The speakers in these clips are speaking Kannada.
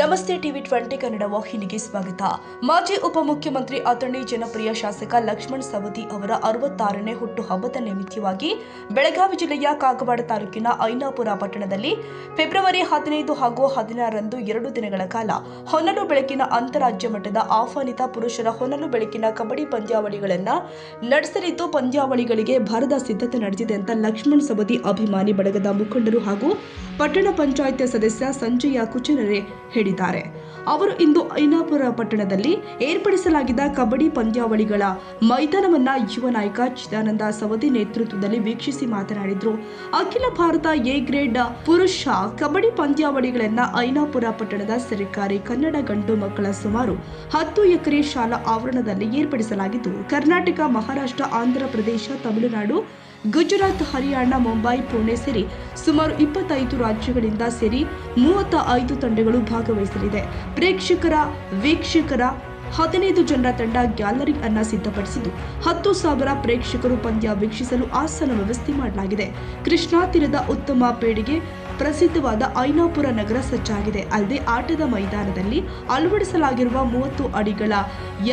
ನಮಸ್ತೆ ಟಿವಿ 20 ಕನ್ನಡ ವಾಹಿನಿಗೆ ಸ್ವಾಗತ. ಮಾಜಿ ಉಪಮುಖ್ಯಮಂತ್ರಿ ಅತಣಿ ಜನಪ್ರಿಯ ಶಾಸಕ ಲಕ್ಷ್ಮಣ ಸವದಿ ಅವರ 66ನೇ ಹುಟ್ಟುಹಬ್ಬದ ನಿಮಿತ್ತವಾಗಿ ಬೆಳಗಾವಿ ಜಿಲ್ಲೆಯ ಕಾಗವಾಡ ತಾಲೂಕಿನ ಐನಾಪುರ ಪಟ್ಟಣದಲ್ಲಿ ಫೆಬ್ರವರಿ 15 ಹಾಗೂ 16ರಂದು 2 ದಿನಗಳ ಕಾಲ ಹೊನಲು ಬೆಳಕಿನ ಅಂತಾರಾಜ್ಯ ಮಟ್ಟದ ಆಹ್ವಾನಿತ ಪುರುಷರ ಹೊನಲು ಬೆಳಕಿನ ಕಬಡ್ಡಿ ಪಂದ್ಯಾವಳಿಗಳನ್ನು ನಡೆಸಲಿದ್ದು, ಪಂದ್ಯಾವಳಿಗಳಿಗೆ ಭರದ ಸಿದ್ಧತೆ ನಡೆದಿದೆ ಅಂತ ಲಕ್ಷ್ಮಣ ಸವದಿ ಅಭಿಮಾನಿ ಬಳಗದ ಮುಖಂಡರು ಹಾಗೂ ಪಟ್ಟಣ ಪಂಚಾಯತ್ ಸದಸ್ಯ ಸಂಜಯ ಕುಚನರೆ ಹೇಳಿದ್ದಾರೆ. ಅವರು ಇಂದು ಐನಾಪುರ ಪಟ್ಟಣದಲ್ಲಿ ಏರ್ಪಡಿಸಲಾಗಿದ್ದ ಕಬಡ್ಡಿ ಪಂದ್ಯಾವಳಿಗಳ ಮೈದಾನವನ್ನ ಯುವ ನಾಯಕ ಚಿದಾನಂದ ಸವದಿ ನೇತೃತ್ವದಲ್ಲಿ ವೀಕ್ಷಿಸಿ ಮಾತನಾಡಿದರು. ಅಖಿಲ ಭಾರತ ಎ ಗ್ರೇಡ್ ಪುರುಷ ಕಬಡ್ಡಿ ಪಂದ್ಯಾವಳಿಗಳನ್ನ ಐನಾಪುರ ಪಟ್ಟಣದ ಸರ್ಕಾರಿ ಕನ್ನಡ ಗಂಡು ಮಕ್ಕಳ ಸುಮಾರು 10 ಎಕರೆ ಶಾಲಾ ಆವರಣದಲ್ಲಿ ಏರ್ಪಡಿಸಲಾಗಿದ್ದು, ಕರ್ನಾಟಕ, ಮಹಾರಾಷ್ಟ್ರ, ಆಂಧ್ರ ಪ್ರದೇಶ, ತಮಿಳುನಾಡು, ಗುಜರಾತ್, ಹರಿಯಾಣ, ಮುಂಬೈ, ಪುಣೆ ಸೇರಿ ಸುಮಾರು 25 ರಾಜ್ಯಗಳಿಂದ ಸೇರಿ 35 ತಂಡಗಳು ಭಾಗವಹಿಸಲಿದೆ. ವೀಕ್ಷಕರ 15 ಜನರ ತಂಡ ಗ್ಯಾಲರಿ ಅನ್ನ ಸಿದ್ಧಪಡಿಸಿದ್ದು, 10,000 ಪ್ರೇಕ್ಷಕರು ಪಂದ್ಯ ವೀಕ್ಷಿಸಲು ಆಸನ ವ್ಯವಸ್ಥೆ ಮಾಡಲಾಗಿದೆ. ಕೃಷ್ಣಾ ತೀರದ ಉತ್ತಮ ಪೇಟೆಗೆ ಪ್ರಸಿದ್ಧವಾದ ಐನಾಪುರ ನಗರ ಸಜ್ಜಾಗಿದೆ. ಅಲ್ಲದೆ ಆಟದ ಮೈದಾನದಲ್ಲಿ ಅಳವಡಿಸಲಾಗಿರುವ 30 ಅಡಿಗಳ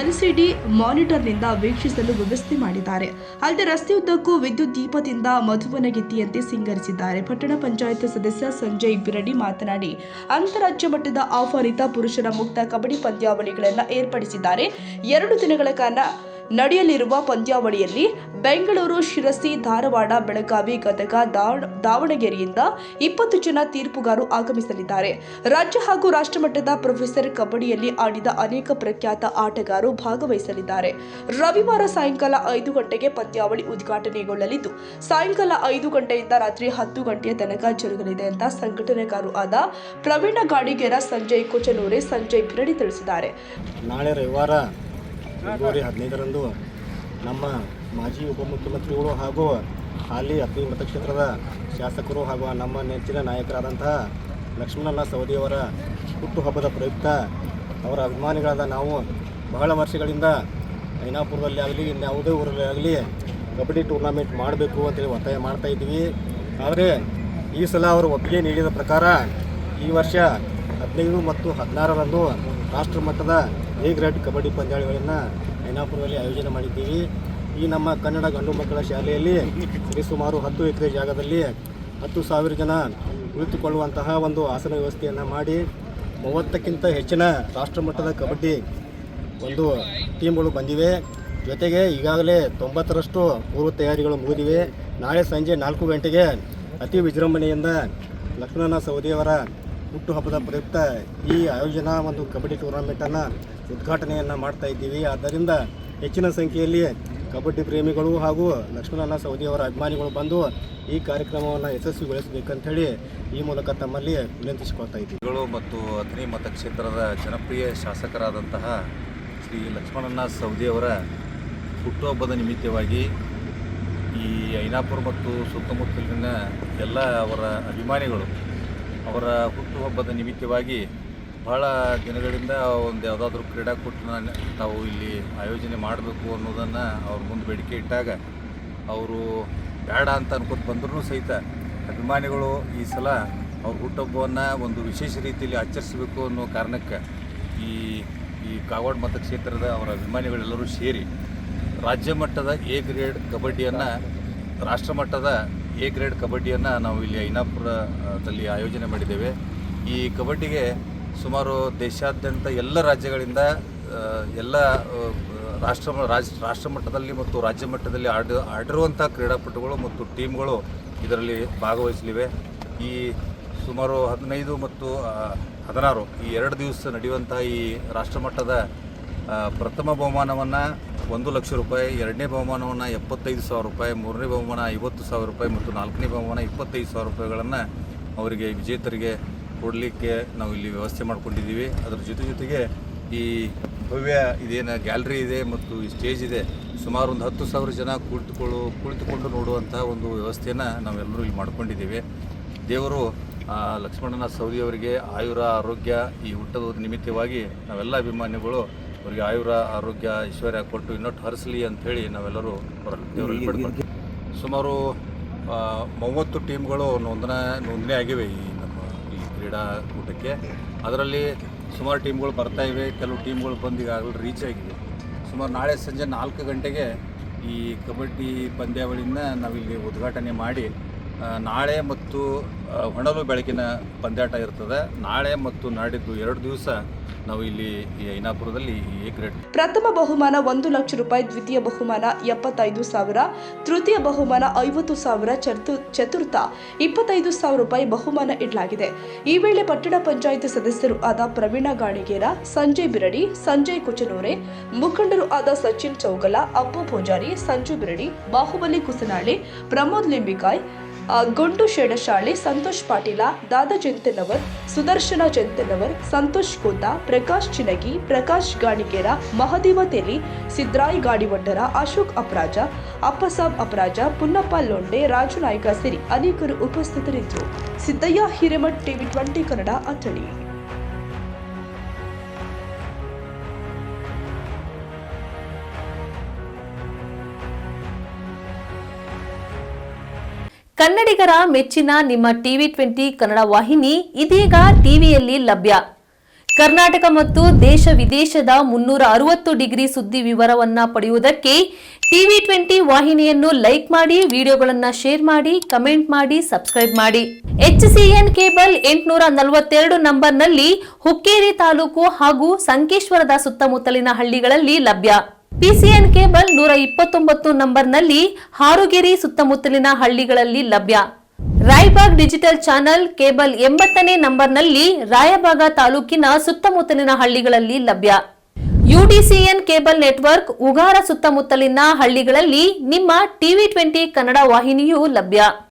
LCD ಮಾನಿಟರ್ನಿಂದ ವೀಕ್ಷಿಸಲು ವ್ಯವಸ್ಥೆ ಮಾಡಿದ್ದಾರೆ. ಅಲ್ಲದೆ ರಸ್ತೆಯುದ್ದಕ್ಕೂ ವಿದ್ಯುತ್ ದೀಪದಿಂದ ಮಧುವನಗಿತ್ತಿಯಂತೆ ಸಿಂಗರಿಸಿದ್ದಾರೆ. ಪಟ್ಟಣ ಪಂಚಾಯತ್ ಸದಸ್ಯ ಸಂಜಯ್ ಬಿರಡಿ ಮಾತನಾಡಿ, ಅಂತಾರಾಜ್ಯ ಮಟ್ಟದ ಆಹ್ವಾನಿತ ಪುರುಷರ ಮುಕ್ತ ಕಬಡ್ಡಿ ಪಂದ್ಯಾವಳಿಗಳನ್ನು ಏರ್ಪಡಿಸಿದ್ದಾರೆ. 2 ದಿನಗಳ ಕಾಲ ನಡೆಯಲಿರುವ ಪಂದ್ಯಾವಳಿಯಲ್ಲಿ ಬೆಂಗಳೂರು, ಶಿರಸಿ, ಧಾರವಾಡ, ಬೆಳಗಾವಿ, ಗದಗ, ದಾವಣಗೆರೆಯಿಂದ 20 ಜನ ತೀರ್ಪುಗಾರರು ಆಗಮಿಸಲಿದ್ದಾರೆ. ರಾಜ್ಯ ಹಾಗೂ ರಾಷ್ಟ್ರಮಟ್ಟದ ಪ್ರೊಫೆಸರ್ ಕಬಡ್ಡಿಯಲ್ಲಿ ಆಡಿದ ಅನೇಕ ಪ್ರಖ್ಯಾತ ಆಟಗಾರರು ಭಾಗವಹಿಸಲಿದ್ದಾರೆ. ರವಿವಾರ ಸಾಯಂಕಾಲ 5 ಗಂಟೆಗೆ ಪಂದ್ಯಾವಳಿ ಉದ್ಘಾಟನೆಗೊಳ್ಳಲಿದ್ದು, ಸಾಯಂಕಾಲ 5 ಗಂಟೆಯಿಂದ ರಾತ್ರಿ 10 ಗಂಟೆಯ ತನಕ ಜರುಗಲಿದೆ ಅಂತ ಸಂಘಟನೆಗಾರರು ಆದ ಪ್ರವೀಣ ಗಾಡಿಗೇರ, ಸಂಜಯ್ ಕುಚನೂರೆ, ಸಂಜಯ್ ಬಿರಡಿ ತಿಳಿಸಿದ್ದಾರೆ. ನಾಳೆ ರವಿವಾರ ಫೆಬ್ರವರಿ 15ರಂದು ನಮ್ಮ ಮಾಜಿ ಉಪಮುಖ್ಯಮಂತ್ರಿಗಳು ಹಾಗೂ ಹಾಲಿ ಅತಣಿ ಮತಕ್ಷೇತ್ರದ ಶಾಸಕರು ಹಾಗೂ ನಮ್ಮ ನೆಚ್ಚಿನ ನಾಯಕರಾದಂತಹ ಲಕ್ಷ್ಮಣ ಸವದಿಯವರ ಹುಟ್ಟುಹಬ್ಬದ ಪ್ರಯುಕ್ತ ಅವರ ಅಭಿಮಾನಿಗಳಾದ ನಾವು ಬಹಳ ವರ್ಷಗಳಿಂದ ಐನಾಪುರದಲ್ಲಿ ಆಗಲಿ ಯಾವುದೇ ಊರಲ್ಲಿ ಆಗಲಿ ಕಬಡ್ಡಿ ಟೂರ್ನಮೆಂಟ್ ಮಾಡಬೇಕು ಅಂತೇಳಿ ಒತ್ತಾಯ ಮಾಡ್ತಾ ಇದ್ದೀವಿ. ಆದರೆ ಈ ಸಲ ಅವರು ಒಪ್ಪಿಗೆ ನೀಡಿದ ಪ್ರಕಾರ ಈ ವರ್ಷ 15 ಮತ್ತು 16ರಂದು ರಾಷ್ಟ್ರ ಮಟ್ಟದ ಎ ಗ್ರೇಡ್ ಕಬಡ್ಡಿ ಪಂದ್ಯಾವಳಿಗಳನ್ನು ಐನಾಪುರದಲ್ಲಿ ಆಯೋಜನೆ ಮಾಡಿದ್ದೀವಿ. ಈ ನಮ್ಮ ಕನ್ನಡ ಗಂಡು ಮಕ್ಕಳ ಶಾಲೆಯಲ್ಲಿ ಸರಿಸುಮಾರು 10 ಎಕರೆ ಜಾಗದಲ್ಲಿ 10,000 ಜನ ಕುಳಿತುಕೊಳ್ಳುವಂತಹ ಒಂದು ಆಸನ ವ್ಯವಸ್ಥೆಯನ್ನು ಮಾಡಿ 30ಕ್ಕಿಂತ ಹೆಚ್ಚಿನ ರಾಷ್ಟ್ರಮಟ್ಟದ ಕಬಡ್ಡಿ ಒಂದು ಟೀಮ್ಗಳು ಬಂದಿವೆ. ಜೊತೆಗೆ ಈಗಾಗಲೇ 90ರಷ್ಟು ಪೂರ್ವ ತಯಾರಿಗಳು ಮುಗಿದಿವೆ. ನಾಳೆ ಸಂಜೆ 4 ಗಂಟೆಗೆ ಅತಿ ವಿಜೃಂಭಣೆಯಿಂದ ಲಕ್ಷ್ಮಣ ಸವದಿಯವರ ಹುಟ್ಟುಹಬ್ಬದ ಪ್ರಯುಕ್ತ ಈ ಆಯೋಜನಾ ಒಂದು ಕಬಡ್ಡಿ ಟೂರ್ನಮೆಂಟನ್ನು ಉದ್ಘಾಟನೆಯನ್ನು ಮಾಡ್ತಾ ಇದ್ದೀವಿ. ಆದ್ದರಿಂದ ಹೆಚ್ಚಿನ ಸಂಖ್ಯೆಯಲ್ಲಿ ಕಬಡ್ಡಿ ಪ್ರೇಮಿಗಳು ಹಾಗೂ ಲಕ್ಷ್ಮಣ ಸವದಿಯವರ ಅಭಿಮಾನಿಗಳು ಬಂದು ಈ ಕಾರ್ಯಕ್ರಮವನ್ನು ಯಶಸ್ವಿಗೊಳಿಸಬೇಕಂಥೇಳಿ ಈ ಮೂಲಕ ತಮ್ಮಲ್ಲಿ ವಿನಂತಿಸಿಕೊಳ್ತಾ ಇದ್ದೀವಿ. ಮತ್ತು ಅತಣಿ ಮತಕ್ಷೇತ್ರದ ಜನಪ್ರಿಯ ಶಾಸಕರಾದಂತಹ ಶ್ರೀ ಲಕ್ಷ್ಮಣ ಸವದಿಯವರ ಹುಟ್ಟುಹಬ್ಬದ ನಿಮಿತ್ತವಾಗಿ ಈ ಐನಾಪುರ ಮತ್ತು ಸುತ್ತಮುತ್ತಲಿನ ಎಲ್ಲ ಅವರ ಅಭಿಮಾನಿಗಳು ಅವರ ಹುಟ್ಟುಹಬ್ಬದ ನಿಮಿತ್ತವಾಗಿ ಬಹಳ ದಿನಗಳಿಂದ ಒಂದು ಯಾವುದಾದ್ರೂ ಕ್ರೀಡಾಕೂಟನ ತಾವು ಇಲ್ಲಿ ಆಯೋಜನೆ ಮಾಡಬೇಕು ಅನ್ನೋದನ್ನು ಅವ್ರ ಮುಂದೆ ಬೇಡಿಕೆ ಇಟ್ಟಾಗ ಅವರು ಬೇಡ ಅಂತ ಅನ್ಕೋತ ಬಂದರೂ ಸಹಿತ ಅಭಿಮಾನಿಗಳು ಈ ಸಲ ಅವ್ರ ಹುಟ್ಟುಹಬ್ಬವನ್ನು ಒಂದು ವಿಶೇಷ ರೀತಿಯಲ್ಲಿ ಆಚರಿಸಬೇಕು ಅನ್ನೋ ಕಾರಣಕ್ಕೆ ಈ ಕಾಗವಾಡ ಮತಕ್ಷೇತ್ರದ ಅವರ ಅಭಿಮಾನಿಗಳೆಲ್ಲರೂ ಸೇರಿ ರಾಜ್ಯ ಮಟ್ಟದ ಎ ಗ್ರೇಡ್ ಕಬಡ್ಡಿಯನ್ನು ರಾಷ್ಟ್ರಮಟ್ಟದ ಎ ಗ್ರೇಡ್ ಕಬಡ್ಡಿಯನ್ನು ನಾವು ಇಲ್ಲಿ ಐನಾಪುರದಲ್ಲಿ ಆಯೋಜನೆ ಮಾಡಿದ್ದೇವೆ. ಈ ಕಬಡ್ಡಿಗೆ ಸುಮಾರು ದೇಶಾದ್ಯಂತ ಎಲ್ಲ ರಾಜ್ಯಗಳಿಂದ ಎಲ್ಲ ರಾಷ್ಟ್ರ ಮಟ್ಟದಲ್ಲಿ ಮತ್ತು ರಾಜ್ಯ ಮಟ್ಟದಲ್ಲಿ ಆಡಿರುವಂಥ ಕ್ರೀಡಾಪಟುಗಳು ಮತ್ತು ಟೀಮ್ಗಳು ಇದರಲ್ಲಿ ಭಾಗವಹಿಸಲಿವೆ. ಈ ಸುಮಾರು 15 ಮತ್ತು 16 ಈ 2 ದಿವಸ ನಡೆಯುವಂಥ ಈ ರಾಷ್ಟ್ರಮಟ್ಟದ ಪ್ರಥಮ ಬಹುಮಾನವನ್ನು 1 ಲಕ್ಷ ರೂಪಾಯಿ, 2ನೇ ಬಹುಮಾನವನ್ನು 75,000 ರೂಪಾಯಿ, 3ನೇ ಬಹುಮಾನ 50,000 ರೂಪಾಯಿ ಮತ್ತು 4ನೇ ಬಹುಮಾನ 25,000 ರೂಪಾಯಿಗಳನ್ನು ಅವರಿಗೆ ವಿಜೇತರಿಗೆ ಕೊಡಲಿಕ್ಕೆ ನಾವು ಇಲ್ಲಿ ವ್ಯವಸ್ಥೆ ಮಾಡ್ಕೊಂಡಿದ್ದೀವಿ. ಅದರ ಜೊತೆಗೆ ಈ ಭವ್ಯ ಇದೇನು ಗ್ಯಾಲರಿ ಇದೆ ಮತ್ತು ಈ ಸ್ಟೇಜ್ ಇದೆ, ಸುಮಾರು ಒಂದು 10,000 ಜನ ಕುಳಿತುಕೊಂಡು ನೋಡುವಂತಹ ಒಂದು ವ್ಯವಸ್ಥೆಯನ್ನು ನಾವೆಲ್ಲರೂ ಇಲ್ಲಿ ಮಾಡ್ಕೊಂಡಿದ್ದೀವಿ. ದೇವರು ಲಕ್ಷ್ಮಣ ಸವದಿಯವರಿಗೆ ಆಯುರ ಆರೋಗ್ಯ ಈ ಹುಟ್ಟದ ನಿಮಿತ್ತವಾಗಿ ನಾವೆಲ್ಲ ಅಭಿಮಾನಿಗಳು ಅವರಿಗೆ ಆಯುರ ಆರೋಗ್ಯ ಐಶ್ವರ್ಯ ಕೊಟ್ಟು ಇನ್ನೊಟ್ಟು ಹರಿಸಲಿ ಅಂಥೇಳಿ ನಾವೆಲ್ಲರೂ ದೇವರಲ್ಲಿ ಪಡ್ಕೊಳ್ತೀವಿ. ಸುಮಾರು 30 ಟೀಮ್ಗಳು ನೋಂದಣಿ ಆಗಿವೆ ಈ ನಮ್ಮ ಈ ಕ್ರೀಡಾಕೂಟಕ್ಕೆ. ಅದರಲ್ಲಿ ಸುಮಾರು ಟೀಮ್ಗಳು ಬರ್ತಾ ಇವೆ. ಕೆಲವು ಟೀಮ್ಗಳು ಬಂದು ಈಗಾಗಲೇ ರೀಚ್ ಆಗಿದೆ. ಸುಮಾರು ನಾಳೆ ಸಂಜೆ 4 ಗಂಟೆಗೆ ಈ ಕಬಡ್ಡಿ ಪಂದ್ಯಾವಳಿನ ನಾವಿಲ್ಲಿ ಉದ್ಘಾಟನೆ ಮಾಡಿ ನಾಳೆ ಮತ್ತು ಹೊನಲು ಬೆಳಕಿನ ಪಂದ್ಯಾಟ ಇರ್ತದೆ. ನಾಳೆ ಮತ್ತು ನಾಡಿದ್ದು 2 ದಿವಸ ನಾವು ಇಲ್ಲಿ ಈ ಐನಾಪುರದಲ್ಲಿ ಎ ಗ್ರೇಡ್ ಪ್ರಥಮ ಬಹುಮಾನ 1 ಲಕ್ಷ ರೂಪಾಯಿ, ದ್ವಿತೀಯ ಬಹುಮಾನ 75,000, ತೃತೀಯ ಬಹುಮಾನ 50,000, ಚತುರ್ಥ 25,000 ರೂಪಾಯಿ ಬಹುಮಾನ ಇಡಲಾಗಿದೆ. ಈ ವೇಳೆ ಪಟ್ಟಣ ಪಂಚಾಯಿತಿ ಸದಸ್ಯರು ಆದ ಪ್ರವೀಣ ಗಾಣಿಗೇರ, ಸಂಜಯ್ ಬಿರಡಿ, ಸಂಜಯ್ ಕುಚನೂರೆ, ಮುಖಂಡರು ಆದ ಸಚಿನ್ ಚೌಗಲ, ಅಪ್ಪು ಪೂಜಾರಿ, ಸಂಜು ಬಿರಡಿ, ಬಾಹುಬಲಿ ಕುಸನಾಳಿ, ಪ್ರಮೋದ್ ಲಿಂಬಿಕಾಯ್, ಗುಂಡು ಶೇಡಶಾಳಿ, ಸಂತೋಷ್ ಪಾಟೀಲ, ದಾದಾ ಜಂತೆನವರ್, ಸುದರ್ಶನ ಜಂತೆನವರ್, ಸಂತೋಷ್ ಕೋತ, ಪ್ರಕಾಶ್ ಚಿನಗಿ, ಪ್ರಕಾಶ್ ಗಾಣಿಗೇರ, ಮಹದೇವ ತೆಲಿ, ಸಿದ್ರಾಯ್ ಗಾಡಿವಡ್ಡರ, ಅಶೋಕ್ ಅಪರಾಜ, ಅಪ್ಪಸಾಬ್ ಅಪರಾಜ, ಪುನ್ನಪ್ಪ ಲೊಂಡೆ, ರಾಜು ನಾಯ್ಕ ಸೇರಿ ಅನೇಕರು ಉಪಸ್ಥಿತರಿದ್ದರು. ಸಿದ್ದಯ್ಯ ಹಿರೇಮಠ್, ಟಿವಿ 20 ಕನ್ನಡ, ಅಥಣಿ. ಕನ್ನಡಿಗರ ಮೆಚ್ಚಿನ ನಿಮ್ಮ ಟಿವಿ 20 ಕನ್ನಡ ವಾಹಿನಿ ಇದೀಗ ಟಿವಿಯಲ್ಲಿ ಲಭ್ಯ. ಕರ್ನಾಟಕ ಮತ್ತು ದೇಶ ವಿದೇಶದ 360 ಡಿಗ್ರಿ ಸುದ್ದಿ ವಿವರವನ್ನ ಪಡೆಯುವುದಕ್ಕೆ ಟಿವಿ 20 ವಾಹಿನಿಯನ್ನು ಲೈಕ್ ಮಾಡಿ, ವಿಡಿಯೋಗಳನ್ನು ಶೇರ್ ಮಾಡಿ, ಕಮೆಂಟ್ ಮಾಡಿ, ಸಬ್ಸ್ಕ್ರೈಬ್ ಮಾಡಿ. HCN ಕೇಬಲ್ 842 ನಂಬರ್ನಲ್ಲಿ ಹುಕ್ಕೇರಿ ತಾಲೂಕು ಹಾಗೂ ಸಂಕೇಶ್ವರದ ಸುತ್ತಮುತ್ತಲಿನ ಹಳ್ಳಿಗಳಲ್ಲಿ ಲಭ್ಯ. PCN ಕೇಬಲ್ 129 ನಂಬರ್ನಲ್ಲಿ ಹಾರುಗೆರೆ ಸುತ್ತಮುತ್ತಲಿನ ಹಳ್ಳಿಗಳಲ್ಲಿ ಲಭ್ಯ. ರಾಯಬಾಗ್ ಡಿಜಿಟಲ್ ಚಾನೆಲ್ ಕೇಬಲ್ 80ನೇ ನಂಬರ್ನಲ್ಲಿ ರಾಯಬಾಗ ತಾಲೂಕಿನ ಸುತ್ತಮುತ್ತಲಿನ ಹಳ್ಳಿಗಳಲ್ಲಿ ಲಭ್ಯ. UDCN ಕೇಬಲ್ ನೆಟ್ವರ್ಕ್ ಉಗಾರ ಸುತ್ತಮುತ್ತಲಿನ ಹಳ್ಳಿಗಳಲ್ಲಿ ನಿಮ್ಮ ಟಿವಿ 20 ಕನ್ನಡ ವಾಹಿನಿಯೂ ಲಭ್ಯ.